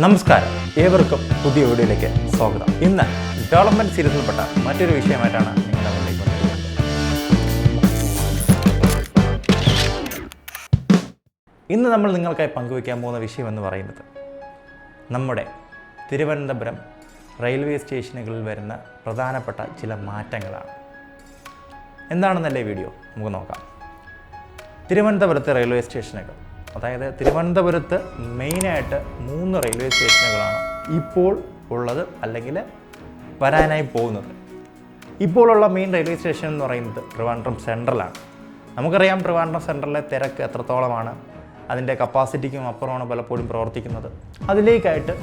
നമസ്കാരം, ഏവർക്കും പുതിയ വീഡിയോയിലേക്ക് സ്വാഗതം. ഇന്ന് ഡെവലപ്മെന്റ് സീരീസിൽപ്പെട്ട മറ്റൊരു വിഷയമായിട്ടാണ് നിങ്ങളുടെ മുന്നിലേക്ക് വന്നിരിക്കുന്നത്. ഇന്ന് നമ്മൾ നിങ്ങൾക്കായി പങ്കുവയ്ക്കാൻ പോകുന്ന വിഷയം എന്ന് പറയുന്നത് നമ്മുടെ തിരുവനന്തപുരം റെയിൽവേ സ്റ്റേഷനുകളിൽ വരുന്ന പ്രധാനപ്പെട്ട ചില മാറ്റങ്ങളാണ്. എന്താണെന്നല്ലേ വീഡിയോ നമുക്ക് നോക്കാം. തിരുവനന്തപുരത്തെ റെയിൽവേ സ്റ്റേഷനുകൾ, അതായത് തിരുവനന്തപുരത്ത് മെയിനായിട്ട് 3 റെയിൽവേ സ്റ്റേഷനുകളാണ് ഇപ്പോൾ ഉള്ളത്, അല്ലെങ്കിൽ വരാനായി പോകുന്നത്. ഇപ്പോഴുള്ള മെയിൻ റെയിൽവേ സ്റ്റേഷൻ എന്ന് പറയുന്നത് ട്രിവാൻഡ്രം സെൻട്രലാണ്. നമുക്കറിയാം ട്രിവാൻഡ്രം സെൻട്രലിലെ തിരക്ക് എത്രത്തോളമാണ്, അതിൻ്റെ കപ്പാസിറ്റിക്കും അപ്പുറമാണ് പലപ്പോഴും പ്രവർത്തിക്കുന്നത്. അതിലേക്കായിട്ട്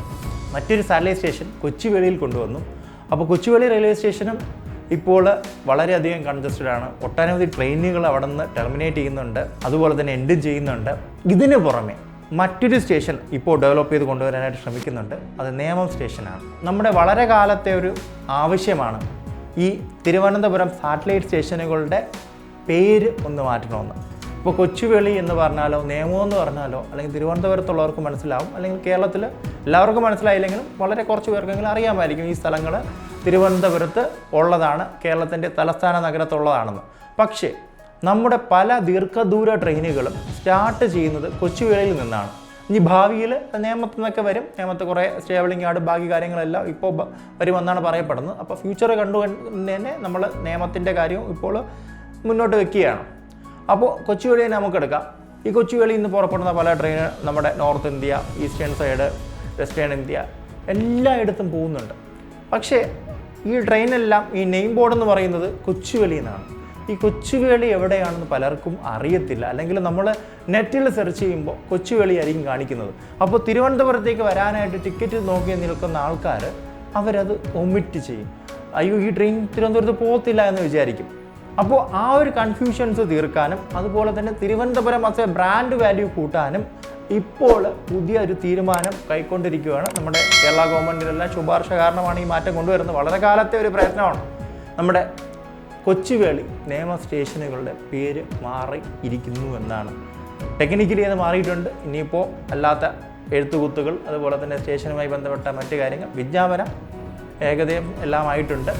മറ്റൊരു സാറ്റലൈറ്റ് സ്റ്റേഷൻ കൊച്ചുവേളിയിൽ കൊണ്ടുവന്നു. അപ്പോൾ കൊച്ചുവേളി റെയിൽവേ സ്റ്റേഷനും ഇപ്പോൾ വളരെയധികം കൺജസ്റ്റഡ് ആണ്. ഒട്ടനവധി ട്രെയിനുകൾ അവിടെ നിന്ന് ടെർമിനേറ്റ് ചെയ്യുന്നുണ്ട്, അതുപോലെ തന്നെ എൻഡും ചെയ്യുന്നുണ്ട്. ഇതിന് പുറമെ മറ്റൊരു സ്റ്റേഷൻ ഇപ്പോൾ ഡെവലപ്പ് ചെയ്ത് കൊണ്ടുവരാനായിട്ട് ശ്രമിക്കുന്നുണ്ട്. അത് നേമം സ്റ്റേഷനാണ്. നമ്മുടെ വളരെ കാലത്തെ ഒരു ആവശ്യമാണ് ഈ തിരുവനന്തപുരം സാറ്റലൈറ്റ് സ്റ്റേഷനുകളുടെ പേര് ഒന്ന് മാറ്റണമെന്ന്. ഇപ്പോൾ കൊച്ചുവേളി എന്ന് പറഞ്ഞാലോ നേമം എന്ന് പറഞ്ഞാലോ അല്ലെങ്കിൽ തിരുവനന്തപുരത്തുള്ളവർക്ക് മനസ്സിലാവും, അല്ലെങ്കിൽ കേരളത്തിൽ എല്ലാവർക്കും മനസ്സിലായില്ലെങ്കിലും വളരെ കുറച്ച് പേർക്കെങ്കിലും അറിയാമായിരിക്കും ഈ സ്ഥലങ്ങൾ തിരുവനന്തപുരത്ത് ഉള്ളതാണ്, കേരളത്തിൻ്റെ തലസ്ഥാന നഗരത്തുള്ളതാണെന്ന്. പക്ഷേ നമ്മുടെ പല ദീർഘദൂര ട്രെയിനുകളും സ്റ്റാർട്ട് ചെയ്യുന്നത് കൊച്ചുവേളിയിൽ നിന്നാണ്. ഇനി ഭാവിയിൽ നേമത്തു നിന്നൊക്കെ വരും. നേമത്ത് കുറേ സ്റ്റേബിളിംഗ് യാർഡ് ബാക്കി കാര്യങ്ങളെല്ലാം ഇപ്പോൾ വരുമെന്നാണ് പറയപ്പെടുന്നത്. അപ്പോൾ ഫ്യൂച്ചർ കണ്ടുകൊണ്ട് തന്നെ നമ്മൾ നേമത്തിൻ്റെ കാര്യവും ഇപ്പോൾ മുന്നോട്ട് വെക്കുകയാണ്. അപ്പോൾ കൊച്ചുവേളിയെ നമുക്കെടുക്കാം. ഈ കൊച്ചുവേളിയിൽ നിന്ന് പുറപ്പെടുന്ന പല ട്രെയിൻ നമ്മുടെ north India, eastern side, western India എല്ലായിടത്തും പോകുന്നുണ്ട്. പക്ഷേ ഈ ട്രെയിനെല്ലാം ഈ നെയിം ബോർഡ് എന്ന് പറയുന്നത് കൊച്ചുവേളിയിൽ നിന്നാണ്. ഈ കൊച്ചുവേളി എവിടെയാണെന്ന് പലർക്കും അറിയത്തില്ല, അല്ലെങ്കിൽ നമ്മൾ നെറ്റിൽ സെർച്ച് ചെയ്യുമ്പോൾ കൊച്ചുവേളി ആയിരിക്കും കാണിക്കുന്നത്. അപ്പോൾ തിരുവനന്തപുരത്തേക്ക് വരാനായിട്ട് ടിക്കറ്റ് നോക്കി നിൽക്കുന്ന ആൾക്കാർ അവരത് ഒമിറ്റ് ചെയ്യും. അയ്യോ, ഈ ട്രെയിൻ തിരുവനന്തപുരത്ത് പോകത്തില്ല എന്ന് വിചാരിക്കും. അപ്പോൾ ആ ഒരു കൺഫ്യൂഷൻസ് തീർക്കാനും അതുപോലെ തന്നെ Thiruvananthapuram as A brand value കൂട്ടാനും ഇപ്പോൾ പുതിയ ഒരു തീരുമാനം കൈക്കൊണ്ടിരിക്കുകയാണ്. നമ്മുടെ കേരള ഗവൺമെൻറ്റിനെല്ലാം ശുപാർശ കാരണമാണ് ഈ മാറ്റം കൊണ്ടുവരുന്നത്. വളരെ കാലത്തെ ഒരു പ്രയത്നമാണ്. നമ്മുടെ കൊച്ചുവേളി നേമ സ്റ്റേഷനുകളുടെ പേര് മാറി ഇരിക്കുന്നു എന്നാണ്. ടെക്നിക്കലി അത് മാറിയിട്ടുണ്ട്. ഇനിയിപ്പോൾ അല്ലാത്ത എഴുത്തുകുത്തുകൾ, അതുപോലെ തന്നെ സ്റ്റേഷനുമായി ബന്ധപ്പെട്ട മറ്റു കാര്യങ്ങൾ, വിജ്ഞാപനം ഏകദേശം എല്ലാം ആയിട്ടുണ്ട്.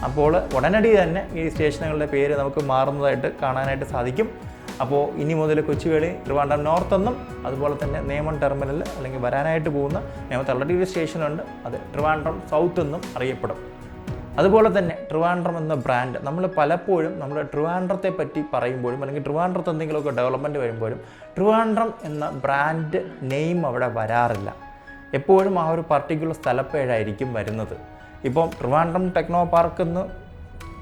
അപ്പോൾ ഉടനടി തന്നെ ഈ സ്റ്റേഷനുകളുടെ പേര് നമുക്ക് മാറുന്നതായിട്ട് കാണാനായിട്ട് സാധിക്കും. അപ്പോൾ ഇനി മുതൽ കൊച്ചുവേളി ട്രിവാൻഡ്രം നോർത്ത് എന്നും അതുപോലെ തന്നെ നേമം ടെർമിനൽ അല്ലെങ്കിൽ വരാനായിട്ട് പോകുന്ന നേമത്ത് ഓൾറെഡി ഒരു സ്റ്റേഷനുണ്ട്, അത് ട്രിവാൻഡ്രം സൗത്ത് എന്നും അറിയപ്പെടും. അതുപോലെ തന്നെ ട്രിവാൻഡ്രം എന്ന ബ്രാൻഡ് നമ്മൾ പലപ്പോഴും നമ്മൾ ട്രിവാൻഡ്രത്തെ പറ്റി പറയുമ്പോഴും അല്ലെങ്കിൽ ട്രിവാൻഡ്രത്ത് എന്തെങ്കിലുമൊക്കെ ഡെവലപ്മെൻറ്റ് വരുമ്പോഴും ട്രിവാൻഡ്രം എന്ന ബ്രാൻഡ് നെയിം അവിടെ വരാറില്ല. എപ്പോഴും ആ ഒരു പർട്ടിക്കുലർ സ്ഥലപ്പേഴായിരിക്കും വരുന്നത്. ഇപ്പം ട്രിവാൻഡ്രം ടെക്നോ പാർക്ക് എന്ന്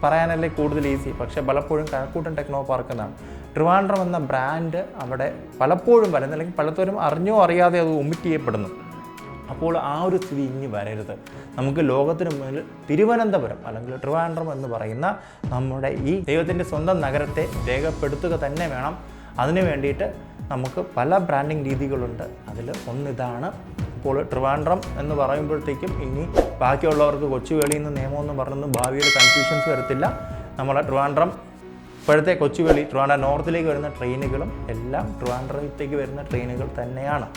പറയാനല്ലേ കൂടുതൽ ഈസി, പക്ഷേ പലപ്പോഴും കഴക്കൂട്ടൻ ടെക്നോ പാർക്ക് എന്നാണ്. ട്രിവാൻഡ്രം എന്ന ബ്രാൻഡ് അവിടെ പലപ്പോഴും വരുന്നത്, അല്ലെങ്കിൽ പലപ്പോഴും അറിഞ്ഞോ അറിയാതെ അത് ഒമിറ്റ് ചെയ്യപ്പെടുന്നു. അപ്പോൾ ആ ഒരു സ്ഥിതി ഇനി വരരുത്. നമുക്ക് ലോകത്തിന് മുന്നിൽ തിരുവനന്തപുരം അല്ലെങ്കിൽ ട്രിവാൻഡ്രം എന്ന് പറയുന്ന നമ്മുടെ ഈ ദൈവത്തിൻ്റെ സ്വന്തം നഗരത്തെ രേഖപ്പെടുത്തുക തന്നെ വേണം. അതിനു വേണ്ടിയിട്ട് നമുക്ക് പല ബ്രാൻഡിങ് രീതികളുണ്ട്. അതിൽ ഒന്നിതാണ്. ഇപ്പോൾ ട്രിവാൻഡ്രം എന്ന് പറയുമ്പോഴത്തേക്കും ഇനി ബാക്കിയുള്ളവർക്ക് കൊച്ചുവേളിയിൽ നിന്ന് നിയമം എന്ന് പറഞ്ഞൊന്നും ഭാവിയിൽ കൺഫ്യൂഷൻസ് വരത്തില്ല. നമ്മളെ ട്രിവാൻഡ്രം ഇപ്പോഴത്തെ കൊച്ചുവേളി ട്രിവാൻഡ്രം നോർത്തിലേക്ക് വരുന്ന ട്രെയിനുകളും എല്ലാം ട്രിവാൻഡ്രത്തേക്ക് വരുന്ന ട്രെയിനുകൾ തന്നെയാണ്.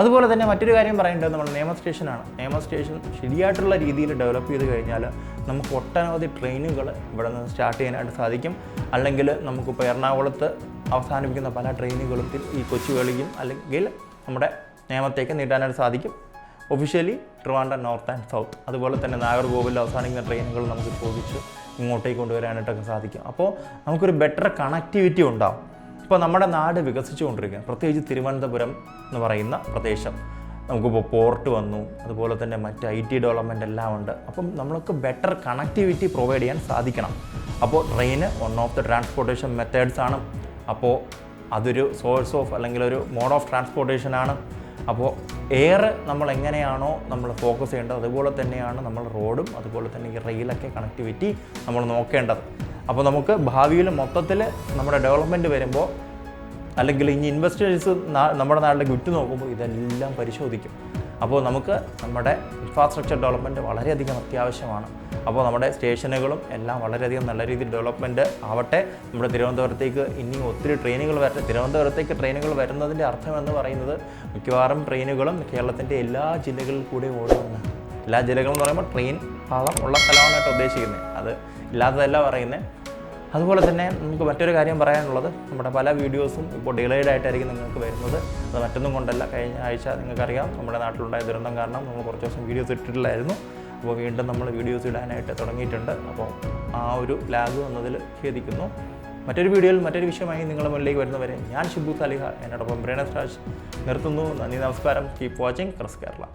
അതുപോലെ തന്നെ മറ്റൊരു കാര്യം പറയേണ്ടത് നമ്മുടെ നേമം സ്റ്റേഷനാണ്. നേമം സ്റ്റേഷൻ ശരിയായിട്ടുള്ള രീതിയിൽ ഡെവലപ്പ് ചെയ്ത് കഴിഞ്ഞാൽ നമുക്ക് ഒട്ടനവധി ട്രെയിനുകൾ ഇവിടെ നിന്ന് സ്റ്റാർട്ട് ചെയ്യാനായിട്ട് സാധിക്കും. അല്ലെങ്കിൽ നമുക്കിപ്പോൾ എറണാകുളത്ത് അവസാനിപ്പിക്കുന്ന പല ട്രെയിനുകളും ഈ കൊച്ചുവേളിയും അല്ലെങ്കിൽ നമ്മുടെ നേമത്തേക്ക് നീട്ടാനായിട്ട് സാധിക്കും. Officially Trivandrum north and south, അതുപോലെ തന്നെ നാഗർകോവിലിൽ അവസാനിക്കുന്ന ട്രെയിനുകൾ നമുക്ക് ചോദിച്ച് ഇങ്ങോട്ടേക്ക് കൊണ്ടുവരാനായിട്ടൊക്കെ സാധിക്കും. അപ്പോൾ നമുക്കൊരു ബെറ്റർ കണക്ടിവിറ്റി ഉണ്ടാവും. ഇപ്പോൾ നമ്മുടെ നാട് വികസിച്ചുകൊണ്ടിരിക്കുകയാണ്, പ്രത്യേകിച്ച് തിരുവനന്തപുരം എന്ന് പറയുന്ന പ്രദേശം. നമുക്കിപ്പോൾ പോർട്ട് വന്നു, അതുപോലെ തന്നെ മറ്റ് IT ഡെവലപ്മെൻ്റ് എല്ലാം ഉണ്ട്. അപ്പം നമ്മൾക്ക് ബെറ്റർ കണക്ടിവിറ്റി പ്രൊവൈഡ് ചെയ്യാൻ സാധിക്കണം. അപ്പോൾ train one of the transportation methods ആണ്. അപ്പോൾ അതൊരു സോഴ്സ് ഓഫ് അല്ലെങ്കിൽ ഒരു മോഡ് ഓഫ് ട്രാൻസ്പോർട്ടേഷനാണ്. അപ്പോൾ എയർ നമ്മൾ എങ്ങനെയാണോ നമ്മൾ ഫോക്കസ് ചെയ്യേണ്ടത്, അതുപോലെ തന്നെയാണ് നമ്മൾ റോഡും അതുപോലെ തന്നെ ഈ റെയിലൊക്കെ കണക്ടിവിറ്റി നമ്മൾ നോക്കേണ്ടത്. അപ്പോൾ നമുക്ക് ഭാവിയിൽ മൊത്തത്തിൽ നമ്മുടെ ഡെവലപ്മെൻറ്റ് വരുമ്പോൾ അല്ലെങ്കിൽ ഇനി ഇൻവെസ്റ്റേഴ്സ് നമ്മുടെ നാട്ടിലേക്ക് വിട്ടു നോക്കുമ്പോൾ ഇതെല്ലാം പരിശോധിക്കും. അപ്പോൾ നമുക്ക് നമ്മുടെ ഇൻഫ്രാസ്ട്രക്ചർ ഡെവലപ്മെൻറ്റ് വളരെയധികം അത്യാവശ്യമാണ്. അപ്പോൾ നമ്മുടെ സ്റ്റേഷനുകളും എല്ലാം വളരെയധികം നല്ല രീതിയിൽ ഡെവലപ്മെൻറ്റ് ആവട്ടെ. നമ്മുടെ തിരുവനന്തപുരത്തേക്ക് ഇനിയും ഒത്തിരി ട്രെയിനുകൾ വരട്ടെ. തിരുവനന്തപുരത്തേക്ക് ട്രെയിനുകൾ വരുന്നതിൻ്റെ അർത്ഥം എന്ന് പറയുന്നത് മിക്കവാറും ട്രെയിനുകളും കേരളത്തിൻ്റെ എല്ലാ ജില്ലകളിൽ കൂടെ ഓടുമെന്നാണ്. എല്ലാ ജില്ലകളെന്ന് പറയുമ്പോൾ ട്രെയിൻ പാളം ഉള്ള സ്ഥലമാണായിട്ട് ഉദ്ദേശിക്കുന്നത്, അത് ഇല്ലാത്തതല്ല പറയുന്നത്. അതുപോലെ തന്നെ നമുക്ക് മറ്റൊരു കാര്യം പറയാനുള്ളത്, നമ്മുടെ പല വീഡിയോസും ഇപ്പോൾ ഡിലേഡ് ആയിട്ടായിരിക്കും നിങ്ങൾക്ക് വരുന്നത്. അത് മറ്റൊന്നും കൊണ്ടല്ല, കഴിഞ്ഞ ആഴ്ച നിങ്ങൾക്കറിയാം നമ്മുടെ നാട്ടിലുണ്ടായ ദുരന്തം കാരണം നമ്മൾ കുറച്ച് ദിവസം വീഡിയോസ് ഇട്ടിട്ടില്ലായിരുന്നു. അപ്പോൾ വീണ്ടും നമ്മൾ വീഡിയോസ് ഇടാനായിട്ട് തുടങ്ങിയിട്ടുണ്ട്. അപ്പോൾ ആ ഒരു ലാഗ് വന്നതിൽ ഖേദിക്കുന്നു. മറ്റൊരു വീഡിയോയിൽ മറ്റൊരു വിഷയമായി നിങ്ങളുടെ മുന്നിലേക്ക് വരുന്നവരെ ഞാൻ ഷിബു സാലിഹ, എന്നോടൊപ്പം ബ്രേണസ് രാജ് നിർത്തുന്നു. നന്ദി, നമസ്കാരം. Keep watching cress Kerala.